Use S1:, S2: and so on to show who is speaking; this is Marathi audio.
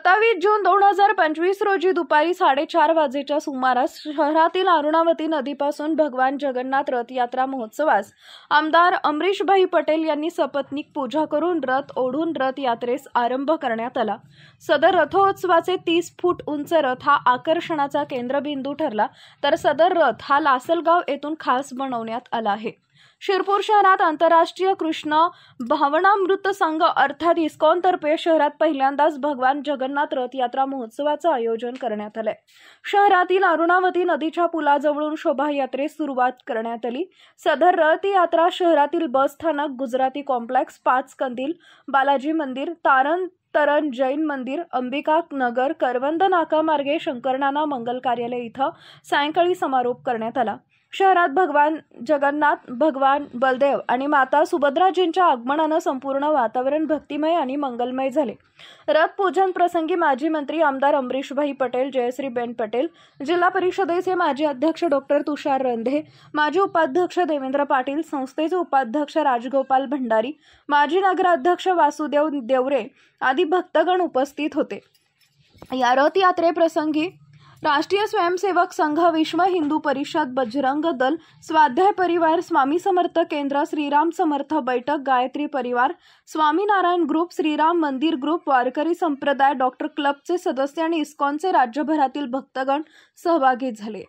S1: 27 जून 2025 रोजी दुपारी 4:30 वाजेच्या सुमारास शहरातील अरुणावती नदीपासून भगवान जगन्नाथ रथ यात्रा महोत्सवास आमदार अमरीशभाई पटेल यांनी सपत्नीक पूजा करून रथ ओढून रथ यात्रेस आरंभ करण्यात आला। सदर रथोत्सवाचे 30 फूट उंच रथ हा आकर्षणाचा केंद्रबिंदू ठरला, तर सदर रथ हा लासलगाव येथून खास बनवण्यात आला आहे। शिरपूर शहरात आंतरराष्ट्रीय कृष्ण भावनामृत संघ अर्थात इस्कॉन तर्फे शहरात पहिल्यांदाच भगवान जगन्नाथ रथ यात्रा महोत्सवाचे आयोजन करण्यात आले। शहरातील अरुणावती नदीच्या पुलाजवळून शोभायात्रेस सुरुवात करण्यात आली। सदर रथ यात्रा शहरातील बस स्थानक, गुजराती कॉम्प्लेक्स, 5 कंदील, बालाजी मंदिर, तरण जैन मंदिर, अंबिका नगर, करवंद नाका मार्गे शंकरनाना मंगल कार्यालय इथं सायंकाळी समारोप करण्यात आला। शहरात भगवान जगन्नाथ, भगवान बलदेव आणि माता सुभद्राजींच्या आगमनाने संपूर्ण वातावरण भक्तिमय आणि मंगलमय झाले। रथ पूजन प्रसंगी माजी मंत्री आमदार अमरीशभाई पटेल, जयश्रीबेन पटेल, जिल्हा परिषदेचे माजी अध्यक्ष डॉक्टर तुषार रंधे, माजी उपाध्यक्ष देवेंद्र पाटील, संस्थेचे उपाध्यक्ष राजगोपाल भंडारी, माजी नगराध्यक्ष वासुदेव देवरे आदी भक्तगण उपस्थित होते। या रथ यात्रेप्रसंगी राष्ट्रीय स्वयंसेवक संघ, विश्व हिंदू परिषद, बजरंग दल, स्वाध्याय परिवार, स्वामी समर्थ केंद्र, श्रीराम समर्थ बैठक, गायत्री परिवार, स्वामीनारायण ग्रुप, श्रीराम मंदिर ग्रुप, वारकरी संप्रदाय, डॉक्टर क्लबचे सदस्य आणि इस्कॉनचे राज्यभरातील भक्तगण सहभागी झाले।